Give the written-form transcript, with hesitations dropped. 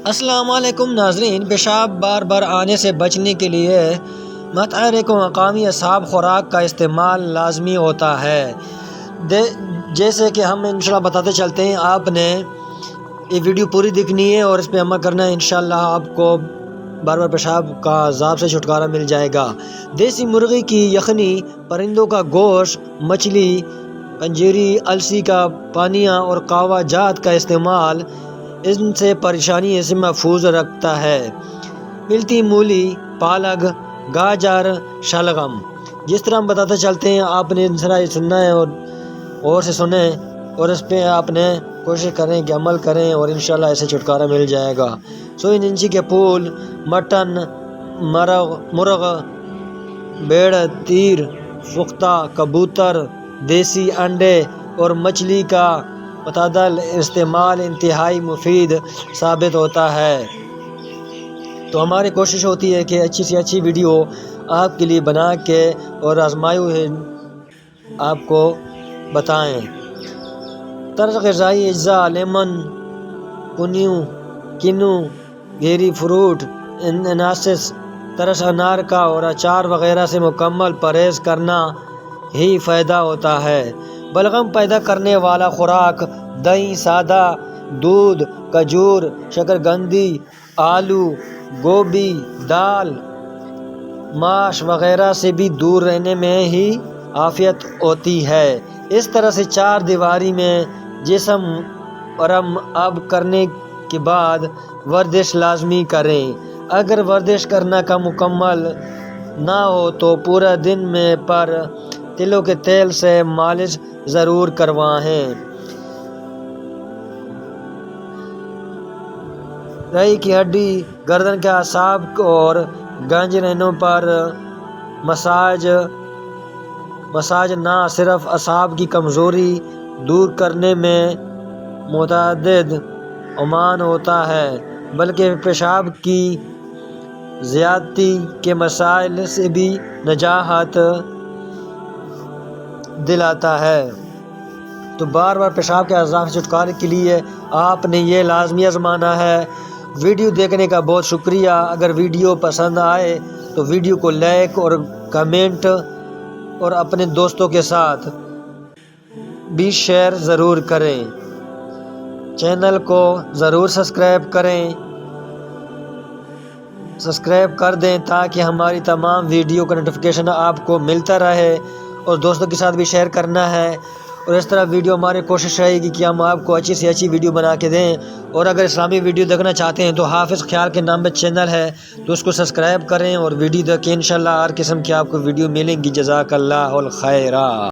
السلام علیکم ناظرین، پیشاب بار بار آنے سے بچنے کے لیے متحرک و مقامی اصحاب خوراک کا استعمال لازمی ہوتا ہے۔ جیسے کہ ہم انشاءاللہ بتاتے چلتے ہیں، آپ نے یہ ویڈیو پوری دیکھنی ہے اور اس پہ عمل کرنا ہے، انشاءاللہ آپ کو بار بار پیشاب کا عذاب سے چھٹکارا مل جائے گا۔ دیسی مرغی کی یخنی، پرندوں کا گوشت، مچھلی، پنجیری، السی کا پانیہ اور قہوہ جات کا استعمال ان سے پریشانی سے محفوظ رکھتا ہے۔ ملتی مولی، پالک، گاجر، شلغم، جس طرح ہم بتاتے چلتے ہیں، آپ نے اس طرح سننا ہے اور سے سنیں اور اس پہ آپ نے کوشش کریں کہ عمل کریں اور انشاءاللہ ایسے چھٹکارا مل جائے گا۔ سوئی ننچی کے پھول، مٹن، مرغ، بیڑ، تیر، پختہ کبوتر، دیسی انڈے اور مچھلی کا متعدل استعمال انتہائی مفید ثابت ہوتا ہے۔ تو ہماری کوشش ہوتی ہے کہ اچھی سے اچھی ویڈیو آپ کے لیے بنا کے اور آزمائے ہوئے آپ کو بتائیں۔ طرز غذائی اجزاء: لیمن، کنو، گیری فروٹ، اناناس، ترش انار کا اور اچار وغیرہ سے مکمل پرہیز کرنا ہی فائدہ ہوتا ہے۔ بلغم پیدا کرنے والا خوراک: دہی، سادہ دودھ، کھجور، شکرقندی، آلو، گوبھی، دال، ماش وغیرہ سے بھی دور رہنے میں ہی عافیت ہوتی ہے۔ اس طرح سے چار دیواری میں جسم ورم اب کرنے کے بعد ورزش لازمی کریں۔ اگر ورزش کرنا کا مکمل نہ ہو تو پورا دن میں پر تلوں کے تیل سے مالش ضرور کروائیں۔ ریڑھ کی ہڈی، گردن کے اعصاب اور گنجنینوں پر مساج نہ صرف اعصاب کی کمزوری دور کرنے میں متعدد عمان ہوتا ہے بلکہ پیشاب کی زیادتی کے مسائل سے بھی نجات دلاتا ہے۔ تو بار بار پیشاب کے عذاب سے چھٹکارے کے لیے آپ نے یہ لازمی آزمانا ہے۔ ویڈیو دیکھنے کا بہت شکریہ۔ اگر ویڈیو پسند آئے تو ویڈیو کو لائک اور کمنٹ اور اپنے دوستوں کے ساتھ بھی شیئر ضرور کریں۔ چینل کو ضرور سبسکرائب کر دیں تاکہ ہماری تمام ویڈیو کا نوٹیفیکیشن آپ کو ملتا رہے، اور دوستوں کے ساتھ بھی شیئر کرنا ہے۔ اور اس طرح ویڈیو ہماری کوشش رہے گی کہ ہم آپ کو اچھی سے اچھی ویڈیو بنا کے دیں۔ اور اگر اسلامی ویڈیو دیکھنا چاہتے ہیں تو حافظ خیال کے نام پہ چینل ہے، تو اس کو سبسکرائب کریں اور ویڈیو دیکھیں۔ انشاءاللہ ہر قسم کی آپ کو ویڈیو ملیں گی۔ جزاک اللہ الخیر۔